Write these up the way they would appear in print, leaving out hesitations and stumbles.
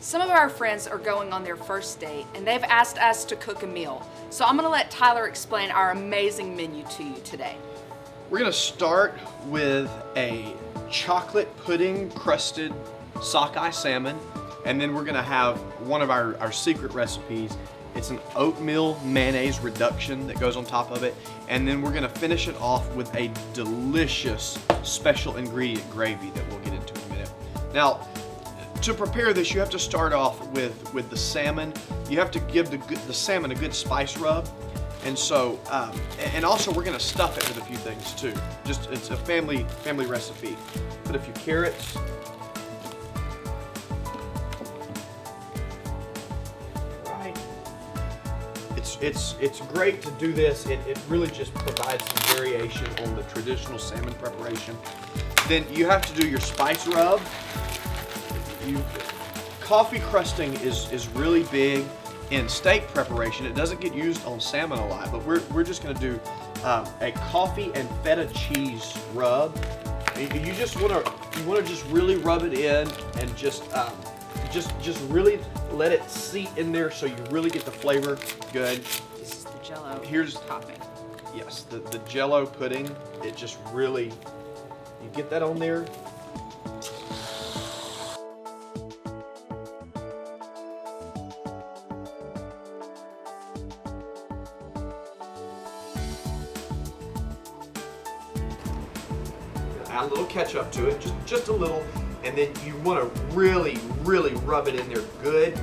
Some of our friends are going on their first date and they've asked us to cook a meal. So I'm gonna let Tyler explain our amazing menu to you today. We're gonna start with a chocolate pudding crusted sockeye salmon, and then we're gonna have one of our secret recipes. It's an oatmeal mayonnaise reduction that goes on top of it, and then we're gonna finish it off with a delicious special ingredient gravy that we'll get into in a minute. Now, to prepare this, you have to start off with the salmon. You have to give the salmon a good spice rub. And so, and also we're gonna stuff it with a few things too. Just, it's a family recipe. Put a few carrots. Right. It's great to do this. It really just provides some variation on the traditional salmon preparation. Then you have to do your spice rub. Coffee crusting is really big in steak preparation. It doesn't get used on salmon a lot, but we're just going to do a coffee and feta cheese rub. You just want to just really rub it in and just really let it seat in there so you really get the flavor good. This is the Jell-O topping. Yes, the Jell-O pudding. It just really, you get that on there. Add a little ketchup to it, just a little, and then you want to really rub it in there good.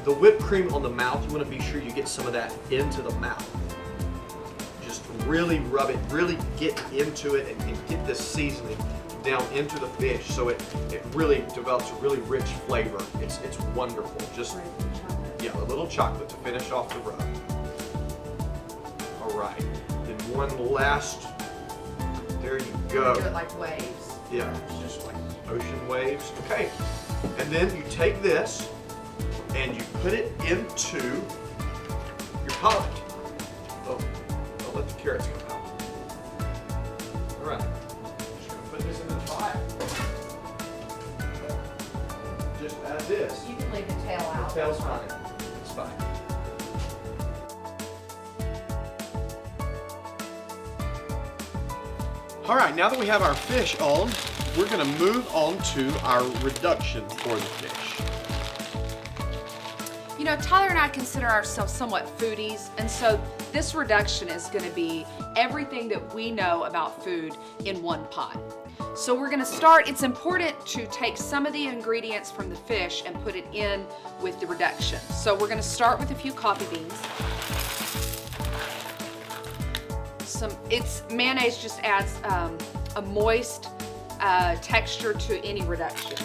The whipped cream on the mouth, you want to be sure you get some of that into the mouth. Just really rub it, really get into it, and get this seasoning down into the fish so it really develops a really rich flavor. It's wonderful. Just, yeah, a little chocolate to finish off the rub. All right, then one last. There you go. Do it like waves. Yeah, just like ocean waves. Okay, and then you take this and you put it into your pot. Oh, don't let the carrots come out. All right, just gonna put this in the pot. Just as is. You can leave the tail out. The tail's fine. It's fine. All right, now that we have our fish on, we're gonna move on to our reduction for the fish. You know, Tyler and I consider ourselves somewhat foodies, and so this reduction is gonna be everything that we know about food in one pot. So we're gonna start, it's important to take some of the ingredients from the fish and put it in with the reduction. So we're gonna start with a few coffee beans. Mayonnaise just adds a moist texture to any reduction.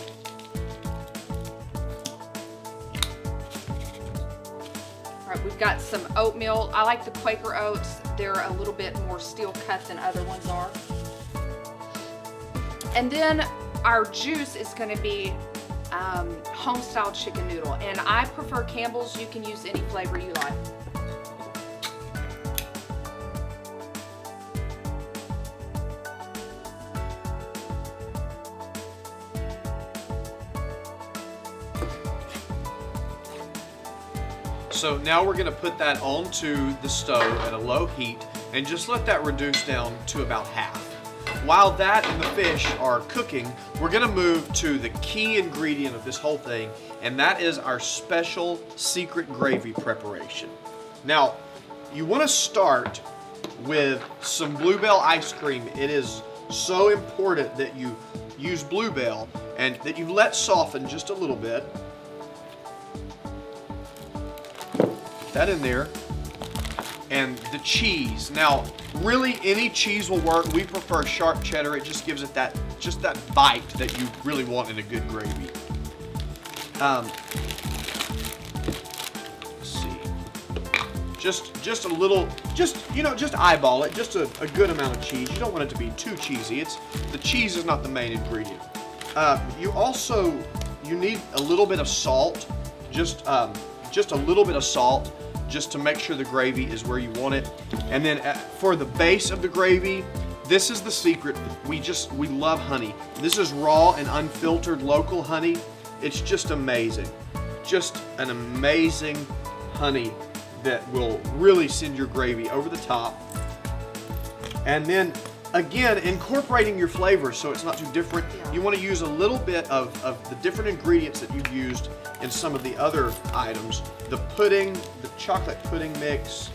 All right, we've got some oatmeal. I like the Quaker oats. They're a little bit more steel cut than other ones are. And then our juice is going to be home-style chicken noodle. And I prefer Campbell's. You can use any flavor you like. So now we're gonna put that onto the stove at a low heat and just let that reduce down to about half. While that and the fish are cooking, we're gonna move to the key ingredient of this whole thing, and that is our special secret gravy preparation. Now, you wanna start with some Bluebell ice cream. It is so important that you use Bluebell and that you let soften just a little bit. That in there, and the cheese. Now, really any cheese will work. We prefer sharp cheddar. It just gives it that bite that you really want in a good gravy. Let's see. Just a little, just eyeball it. Just a good amount of cheese. You don't want it to be too cheesy. The cheese is not the main ingredient. You need a little bit of salt. Just a little bit of salt, just to make sure the gravy is where you want it. And then for the base of the gravy, this is the secret. We love honey. This is raw and unfiltered local honey, It's just amazing. Just an amazing honey that will really send your gravy over the top. And then again, incorporating your flavors so it's not too different. You want to use a little bit of the different ingredients that you've used in some of the other items. The pudding, the chocolate pudding mix.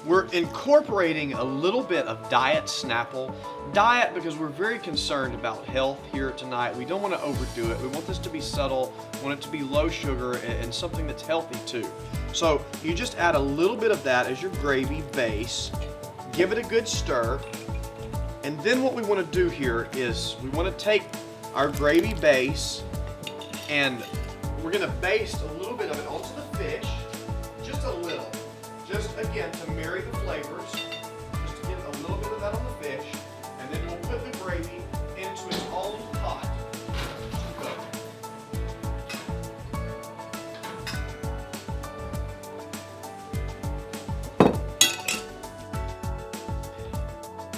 We're incorporating a little bit of Diet Snapple. Diet because we're very concerned about health here tonight. We don't want to overdo it. We want this to be subtle, we want it to be low sugar and something that's healthy too. So you just add a little bit of that as your gravy base. Give it a good stir. And then what we want to do here is we want to take our gravy base and we're going to baste a little bit of it onto the fish, just a little. Just again to marry the flavors, just to get a little bit of that on the fish, and then we'll put the gravy into its own pot to cook.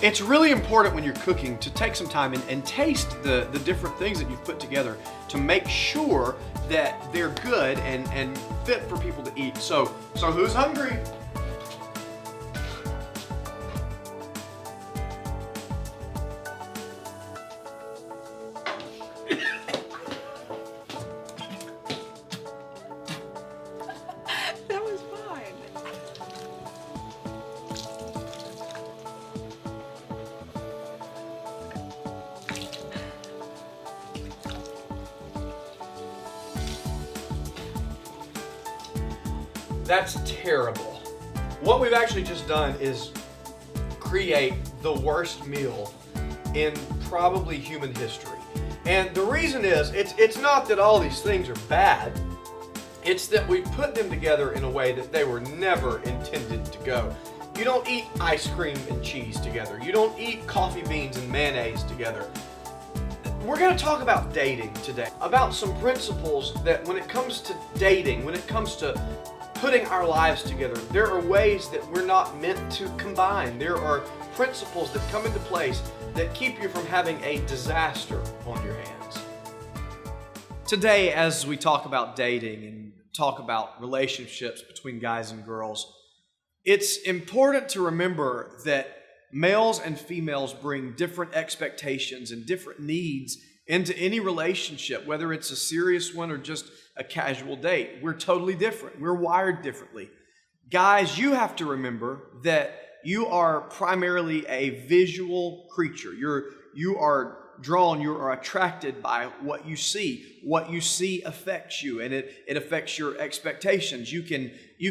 It's really important when you're cooking to take some time and taste the different things that you've put together to make sure that they're good and fit for people to eat. So who's hungry? That was fine. That's terrible. What we've actually just done is create the worst meal in probably human history. And the reason is, it's not that all these things are bad, it's that we put them together in a way that they were never intended to go. You don't eat ice cream and cheese together. You don't eat coffee beans and mayonnaise together. We're going to talk about dating today, about some principles that when it comes to dating, when it comes to putting our lives together, there are ways that we're not meant to combine. There are principles that come into place that keep you from having a disaster on your hands. Today, as we talk about dating and talk about relationships between guys and girls, it's important to remember that males and females bring different expectations and different needs into any relationship, whether it's a serious one or just a casual date. We're totally different. We're wired differently. Guys, you have to remember that you are primarily a visual creature. You are drawn, you are attracted by what you see. What you see affects you, and it affects your expectations. You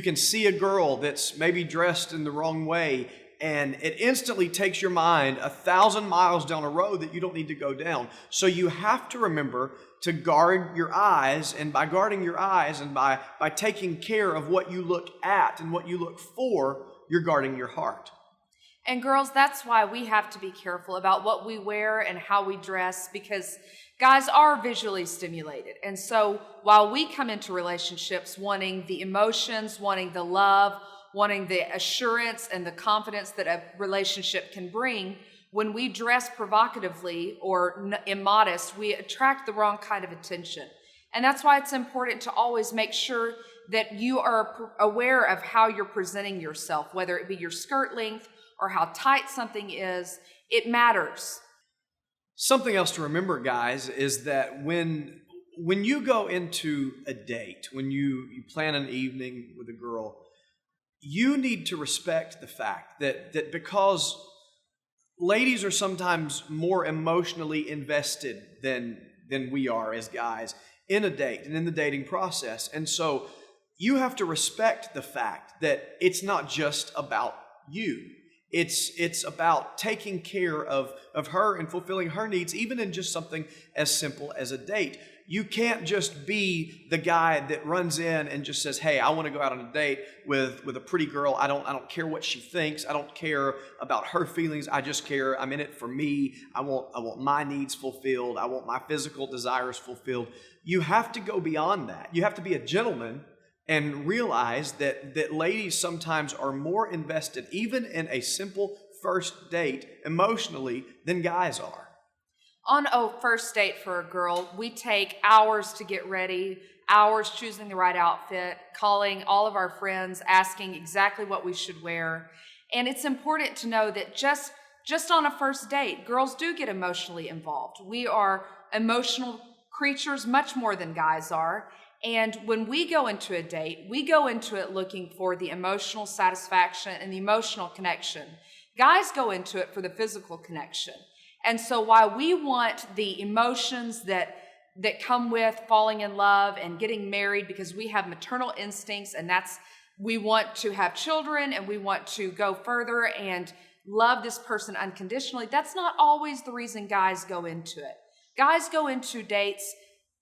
can see a girl that's maybe dressed in the wrong way, and it instantly takes your mind 1,000 miles down a road that you don't need to go down. So you have to remember to guard your eyes, and by guarding your eyes and by taking care of what you look at and what you look for, you're guarding your heart. And girls, that's why we have to be careful about what we wear and how we dress, because guys are visually stimulated. And so while we come into relationships wanting the emotions, wanting the love, wanting the assurance and the confidence that a relationship can bring, when we dress provocatively or immodest, we attract the wrong kind of attention. And that's why it's important to always make sure that you are aware of how you're presenting yourself, whether it be your skirt length or how tight something is. It matters. Something else to remember, guys, is that when you go into a date, when you plan an evening with a girl, you need to respect the fact that because ladies are sometimes more emotionally invested than we are as guys in a date and in the dating process. And so you have to respect the fact that it's not just about you. It's about taking care of her and fulfilling her needs, even in just something as simple as a date. You can't just be the guy that runs in and just says, "Hey, I want to go out on a date with a pretty girl. I don't care what she thinks. I don't care about her feelings. I just care. I'm in it for me. I want my needs fulfilled. I want my physical desires fulfilled." You have to go beyond that. You have to be a gentleman and realize that ladies sometimes are more invested, even in a simple first date, emotionally, than guys are. On a first date for a girl, we take hours to get ready, hours choosing the right outfit, calling all of our friends, asking exactly what we should wear. And it's important to know that just on a first date, girls do get emotionally involved. We are emotional creatures much more than guys are. And when we go into a date, we go into it looking for the emotional satisfaction and the emotional connection. Guys go into it for the physical connection. And so while we want the emotions that come with falling in love and getting married, because we have maternal instincts, and we want to have children and we want to go further and love this person unconditionally, that's not always the reason guys go into it. Guys go into dates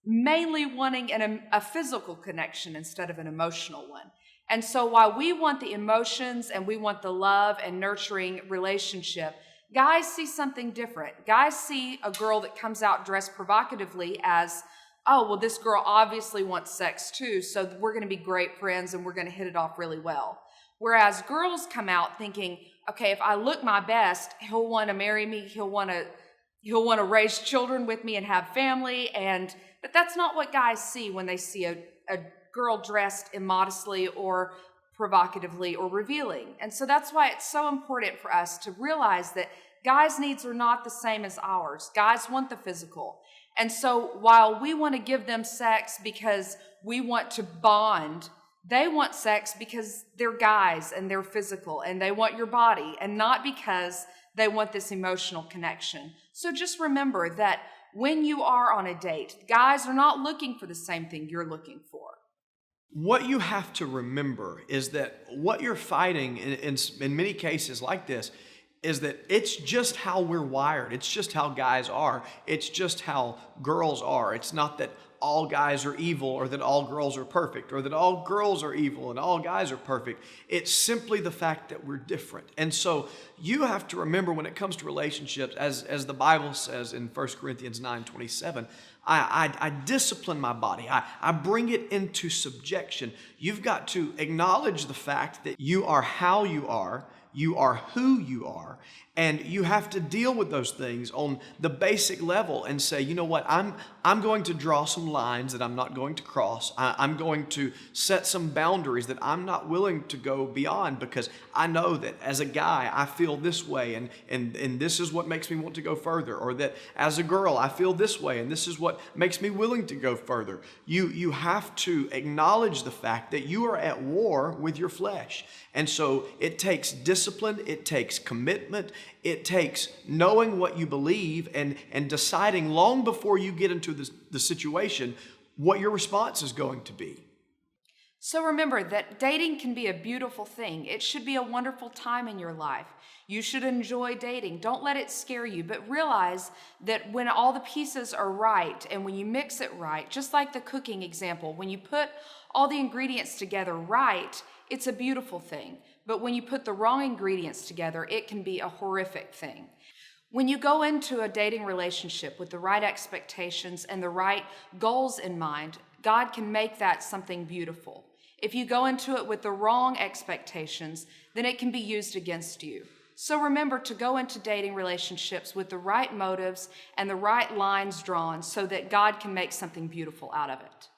mainly wanting a physical connection instead of an emotional one. And so while we want the emotions and we want the love and nurturing relationship, guys see something different. Guys see a girl that comes out dressed provocatively as, "Oh, well, this girl obviously wants sex too, so we're going to be great friends and we're going to hit it off really well." Whereas girls come out thinking, "Okay, if I look my best, he'll want to marry me, he'll want to raise children with me and have family." But that's not what guys see when they see a girl dressed immodestly or provocatively or revealing. And so that's why it's so important for us to realize that guys' needs are not the same as ours. Guys want the physical. And so while we want to give them sex because we want to bond, they want sex because they're guys and they're physical and they want your body, and not because they want this emotional connection. So just remember that when you are on a date, guys are not looking for the same thing you're looking for. What you have to remember is that what you're fighting in many cases like this is that it's just how we're wired. It's just how guys are. It's just how girls are. It's not that all guys are evil or that all girls are perfect or that all girls are evil and all guys are perfect. It's simply the fact that we're different. And so you have to remember when it comes to relationships, as the Bible says in 1 Corinthians 9:27, I discipline my body. I bring it into subjection. You've got to acknowledge the fact that you are how you are who you are, and you have to deal with those things on the basic level and say, "You know what, I'm going to draw some lines that I'm not going to cross. I'm going to set some boundaries that I'm not willing to go beyond, because I know that as a guy I feel this way and this is what makes me want to go further, or that as a girl I feel this way and this is what makes me willing to go further." You have to acknowledge the fact that you are at war with your flesh. And so it takes discipline, it takes commitment, it takes knowing what you believe and deciding long before you get into the situation what your response is going to be. So remember that dating can be a beautiful thing. It should be a wonderful time in your life. You should enjoy dating. Don't let it scare you, but realize that when all the pieces are right and when you mix it right, just like the cooking example, when you put all the ingredients together right, it's a beautiful thing. But when you put the wrong ingredients together, it can be a horrific thing. When you go into a dating relationship with the right expectations and the right goals in mind, God can make that something beautiful. If you go into it with the wrong expectations, then it can be used against you. So remember to go into dating relationships with the right motives and the right lines drawn so that God can make something beautiful out of it.